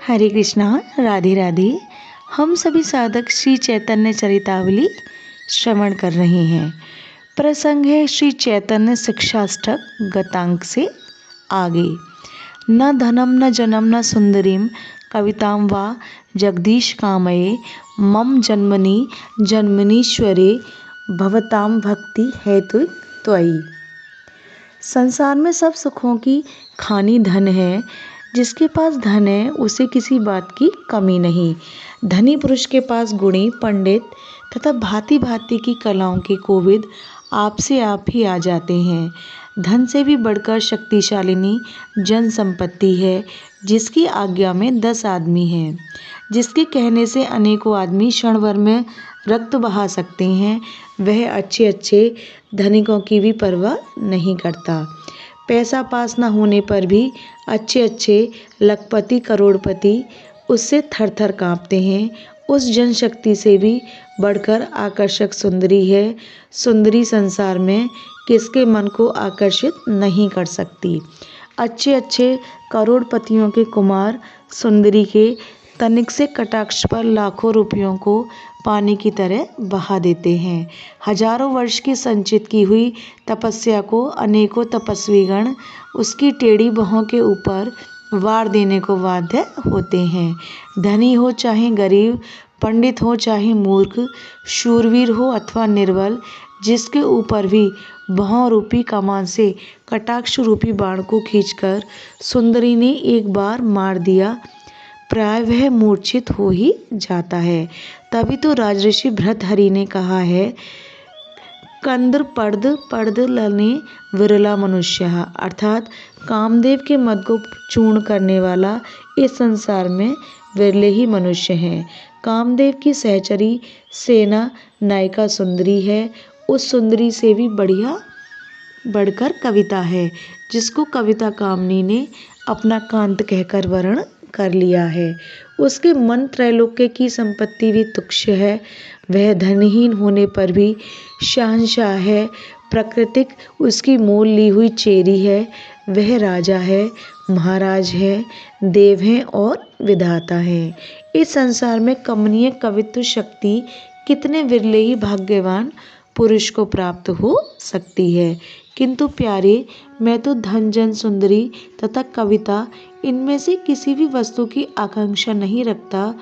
हरे कृष्णा, राधे राधे। हम सभी साधक श्री चैतन्य चरितावली श्रवण कर रहे हैं। प्रसंग है श्री चैतन्य शिक्षाष्टक गतांक से आगे। न धनम न जनम न सुंदरीम कविताम वा जगदीश कामये मम जन्मनि जन्मनीश्वरे भवताम भक्ति हेतु त्वयि। संसार में सब सुखों की खानी धन है। जिसके पास धन है उसे किसी बात की कमी नहीं। धनी पुरुष के पास गुणी पंडित तथा भांति भांति की कलाओं के कोविद आपसे आप ही आ जाते हैं। धन से भी बढ़कर शक्तिशालिनी जन संपत्ति है, जिसकी आज्ञा में 10 आदमी हैं, जिसके कहने से अनेकों आदमी क्षण भर में रक्त बहा सकते हैं। वह अच्छे अच्छे धनिकों की भी परवाह नहीं करता। पैसा पास न होने पर भी अच्छे अच्छे लखपति करोड़पति उससे थर थर काँपते हैं। उस जनशक्ति से भी बढ़कर आकर्षक सुंदरी है। सुंदरी संसार में किसके मन को आकर्षित नहीं कर सकती। अच्छे अच्छे करोड़पतियों के कुमार सुंदरी के तनिक से कटाक्ष पर लाखों रुपयों को पानी की तरह बहा देते हैं। हजारों वर्ष की संचित की हुई तपस्या को अनेकों तपस्वीगण उसकी टेढ़ी बाहों के ऊपर वार देने को बाध्य होते हैं। धनी हो चाहे गरीब, पंडित हो चाहे मूर्ख, शूरवीर हो अथवा निर्बल, जिसके ऊपर भी बाहों रूपी कमान से कटाक्ष रूपी बाण को खींचकर सुंदरी ने एक बार मार दिया, प्राय वह मूर्छित हो ही जाता है। तभी तो राजऋषि भृतहरि ने कहा है, कंदर पर्द पर्द लने विरला मनुष्य, अर्थात कामदेव के मद को चूर्ण करने वाला इस संसार में विरले ही मनुष्य हैं। कामदेव की सहचरी सेना नायिका सुंदरी है। उस सुंदरी से भी बढ़कर कविता है, जिसको कविता कामनी ने अपना कांत कहकर वर्ण कर लिया है। उसके मन त्रैलोक्य की संपत्ति भी तुच्छ है। वह धनहीन होने पर भी शहंशाह है। प्राकृतिक उसकी मोल ली हुई चेरी है। वह राजा है, महाराज है, देव हैं और विधाता है। इस संसार में कमनीय कवित्व शक्ति कितने विरले ही भाग्यवान पुरुष को प्राप्त हो सकती है। किंतु प्यारे, मैं तो धन जन सुंदरी तथा कविता इनमें से किसी भी वस्तु की आकांक्षा नहीं रखता।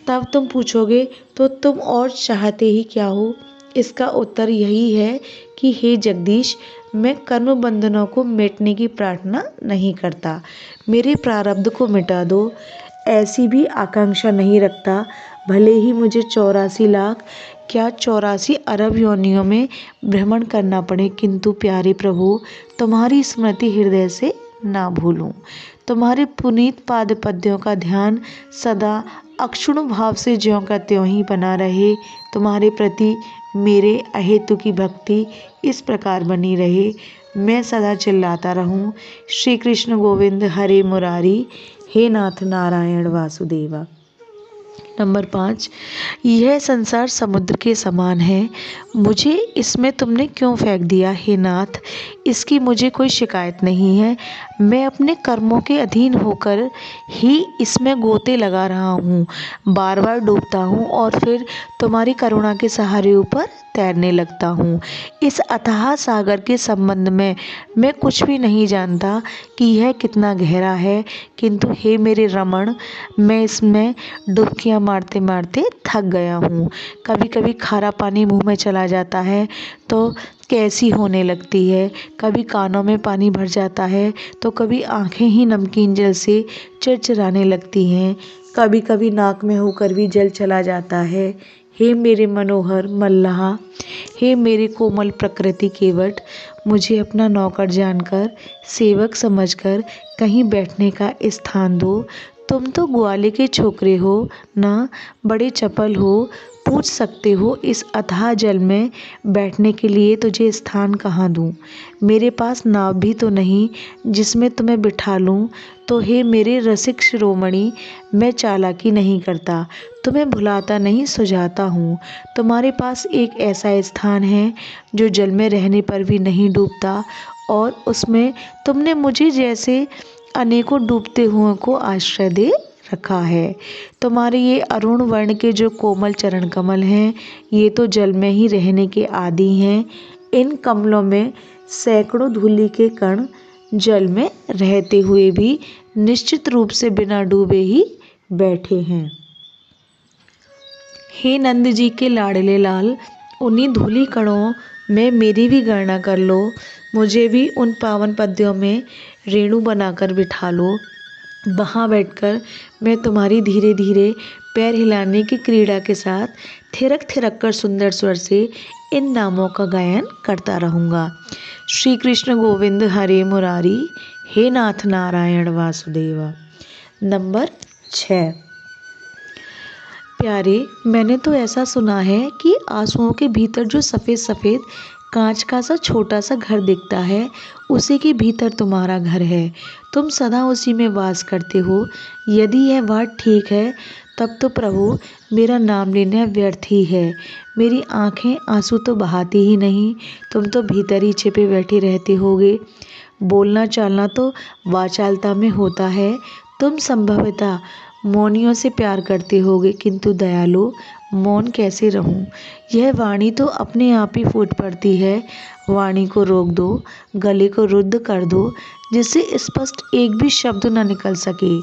तब तुम पूछोगे तो तुम और चाहते ही क्या हो? इसका उत्तर यही है कि हे जगदीश, मैं कर्म बंधनों को मिटने की प्रार्थना नहीं करता। मेरे प्रारब्ध को मिटा दो, ऐसी भी आकांक्षा नहीं रखता। भले ही मुझे 84 लाख क्या 84 अरब योनियों में भ्रमण करना पड़े, किंतु प्यारे प्रभु, तुम्हारी स्मृति हृदय से ना भूलूं। तुम्हारे पुनीत पाद पद्यों का ध्यान सदा अक्षुण्ण भाव से ज्यों का त्यों ही बना रहे। तुम्हारे प्रति मेरे अहेतु की भक्ति इस प्रकार बनी रहे। मैं सदा चिल्लाता रहूं, श्री कृष्ण गोविंद हरे मुरारी, हे नाथ नारायण वासुदेवा। नंबर 5, यह संसार समुद्र के समान है। मुझे इसमें तुमने क्यों फेंक दिया? हे नाथ, इसकी मुझे कोई शिकायत नहीं है। मैं अपने कर्मों के अधीन होकर ही इसमें गोते लगा रहा हूँ, बार बार डूबता हूँ और फिर तुम्हारी करुणा के सहारे ऊपर तैरने लगता हूँ। इस अथाह सागर के संबंध में मैं कुछ भी नहीं जानता कि यह कितना गहरा है, किंतु हे मेरे रमण, मैं इसमें डुबकियाँ मारते मारते थक गया हूँ। कभी कभी खारा पानी मुंह में चला जाता है तो कैसी होने लगती है, कभी कानों में पानी भर जाता है तो कभी आंखें ही नमकीन जल से चिरचिराने लगती हैं, कभी कभी नाक में होकर भी जल चला जाता है। हे मेरे मनोहर मल्लाह, हे मेरे कोमल प्रकृति केवट, मुझे अपना नौकर जानकर, सेवक समझकर कहीं बैठने का स्थान दो। तुम तो ग्वाले के छोकरे हो ना, बड़े चपल हो, पूछ सकते हो इस अथाह जल में बैठने के लिए तुझे स्थान कहाँ दूँ? मेरे पास नाव भी तो नहीं जिसमें तुम्हें बिठा लूँ। तो हे मेरे रसिक शिरोमणि, मैं चालाकी नहीं करता, तुम्हें भुलाता नहीं, सुझाता हूँ। तुम्हारे पास एक ऐसा स्थान है जो जल में रहने पर भी नहीं डूबता, और उसमें तुमने मुझे जैसे अनेकों डूबते हुओं को आश्रय दे रखा है। तुम्हारे ये अरुण वर्ण के जो कोमल चरण कमल हैं, ये तो जल में ही रहने के आदी हैं। इन कमलों में सैकड़ों धूलि के कण जल में रहते हुए भी निश्चित रूप से बिना डूबे ही बैठे हैं। हे नंद जी के लाडले लाल, उन्हीं धूलि कणों में मेरी भी गणना कर लो। मुझे भी उन पावन पद्यों में रेणु बनाकर बिठा लो। वहाँ बैठकर मैं तुम्हारी धीरे धीरे पैर हिलाने की क्रीड़ा के साथ थिरक थिरक कर सुंदर स्वर से इन नामों का गायन करता रहूँगा। श्री कृष्ण गोविंद हरे मुरारी, हे नाथ नारायण वासुदेवा। नंबर 6। प्यारे, मैंने तो ऐसा सुना है कि आंसुओं के भीतर जो सफ़ेद सफ़ेद कांच का सा छोटा सा घर दिखता है, उसी के भीतर तुम्हारा घर है। तुम सदा उसी में वास करते हो। यदि यह बात ठीक है, तब तो प्रभु मेरा नाम लेना व्यर्थ ही है। मेरी आंखें आंसू तो बहाती ही नहीं, तुम तो भीतर ही छिपे बैठे रहते होगे। बोलना चालना तो वाचालता में होता है। तुम संभवतः मौनियों से प्यार करते होगे, किंतु दयालु, मौन कैसे रहूं? यह वाणी तो अपने आप ही फूट पड़ती है। वाणी को रोक दो, गले को रुद्ध कर दो, जिससे स्पष्ट एक भी शब्द न निकल सके।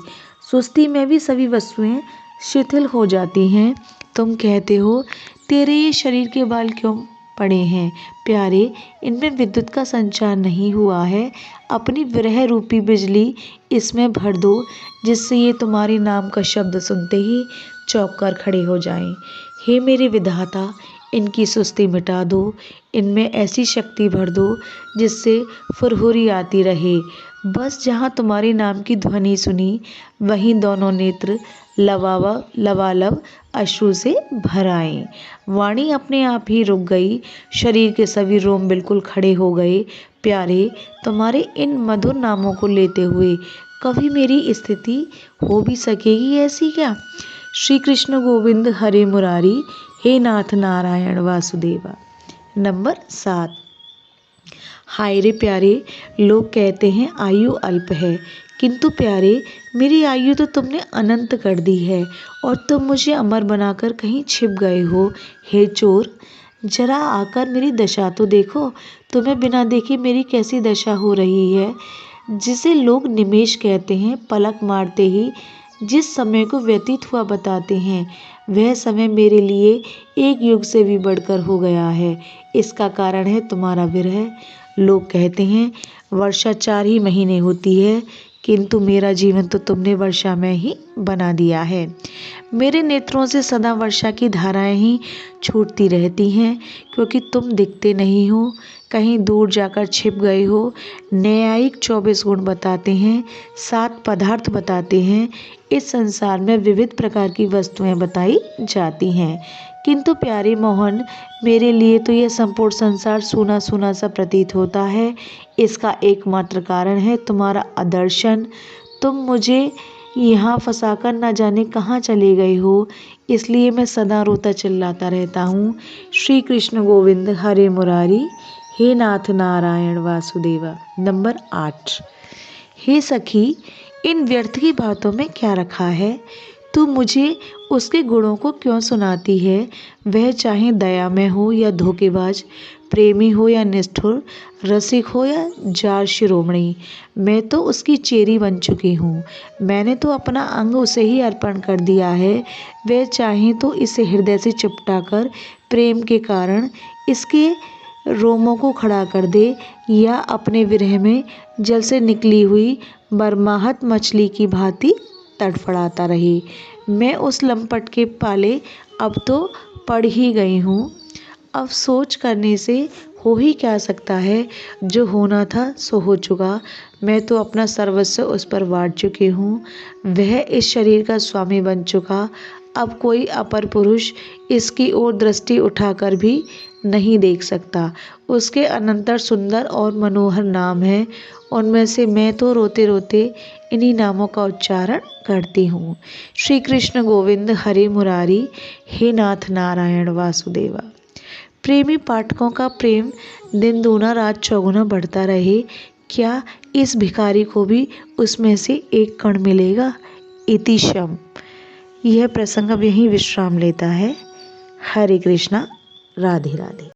सुस्ती में भी सभी वस्तुएं शिथिल हो जाती हैं। तुम कहते हो, तेरे ये शरीर के बाल क्यों पड़े हैं? प्यारे, इनमें विद्युत का संचार नहीं हुआ है। अपनी विरह रूपी बिजली इसमें भर दो, जिससे ये तुम्हारे नाम का शब्द सुनते ही चौंक कर खड़े हो जाएं। हे मेरे विधाता, इनकी सुस्ती मिटा दो, इनमें ऐसी शक्ति भर दो जिससे फुरहुरी आती रहे। बस जहाँ तुम्हारे नाम की ध्वनि सुनी, वहीं दोनों नेत्र लबालब अश्रु से भर आए। वाणी अपने आप ही रुक गई। शरीर के सभी रोम बिल्कुल खड़े हो गए। प्यारे, तुम्हारे इन मधुर नामों को लेते हुए कभी मेरी स्थिति हो भी सकेगी ऐसी क्या? श्री कृष्ण गोविंद हरे मुरारी, हे नाथ नारायण वासुदेवा। नंबर 7। हाय रे प्यारे, लोग कहते हैं आयु अल्प है, किंतु प्यारे, मेरी आयु तो तुमने अनंत कर दी है और तुम मुझे अमर बनाकर कहीं छिप गए हो। हे चोर, जरा आकर मेरी दशा तो देखो। तुम्हें बिना देखे मेरी कैसी दशा हो रही है। जिसे लोग निमेष कहते हैं, पलक मारते ही जिस समय को व्यतीत हुआ बताते हैं, वह समय मेरे लिए एक युग से भी बढ़कर हो गया है। इसका कारण है तुम्हारा विरह। लोग कहते हैं वर्षा 4 ही महीने होती है, किंतु मेरा जीवन तो तुमने वर्षा में ही बना दिया है। मेरे नेत्रों से सदा वर्षा की धाराएं ही छूटती रहती हैं, क्योंकि तुम दिखते नहीं हो, कहीं दूर जाकर छिप गए हो। न्यायिक 24 गुण बताते हैं, 7 पदार्थ बताते हैं। इस संसार में विविध प्रकार की वस्तुएं बताई जाती हैं, किंतु प्यारे मोहन, मेरे लिए तो यह संपूर्ण संसार सूना सूना सा प्रतीत होता है। इसका एकमात्र कारण है तुम्हारा आदर्शन। तुम मुझे यहाँ फंसाकर न जाने कहाँ चले गए हो, इसलिए मैं सदा रोता चिल्लाता रहता हूँ। श्री कृष्ण गोविंद हरे मुरारी, हे नाथ नारायण वासुदेवा। नंबर 8। हे सखी, इन व्यर्थ की बातों में क्या रखा है? तू मुझे उसके गुणों को क्यों सुनाती है? वह चाहे दया में हो या धोखेबाज, प्रेमी हो या निष्ठुर, रसिक हो या जार शिरोमणि, मैं तो उसकी चेरी बन चुकी हूँ। मैंने तो अपना अंग उसे ही अर्पण कर दिया है। वह चाहे तो इसे हृदय से चिपटा कर प्रेम के कारण इसके रोमों को खड़ा कर दे, या अपने विरह में जल से निकली हुई बरमाहत मछली की भांति तड़फड़ाता रहे। मैं उस लंपट के पाले अब तो पड़ ही गई हूँ। अब सोच करने से हो ही क्या सकता है? जो होना था सो हो चुका। मैं तो अपना सर्वस्व उस पर बांट चुकी हूँ। वह इस शरीर का स्वामी बन चुका। अब कोई अपर पुरुष इसकी ओर दृष्टि उठाकर भी नहीं देख सकता। उसके अनंतर सुंदर और मनोहर नाम है, उनमें से मैं तो रोते रोते इन्हीं नामों का उच्चारण करती हूँ। श्री कृष्ण गोविंद हरे मुरारी, हे नाथ नारायण वासुदेवा। प्रेमी पाठकों का प्रेम दिन दूना रात चौगुना बढ़ता रहे। क्या इस भिखारी को भी उसमें से एक कण मिलेगा? इति शम। यह प्रसंग अब यहीं विश्राम लेता है। हरे कृष्णा, राधे राधे।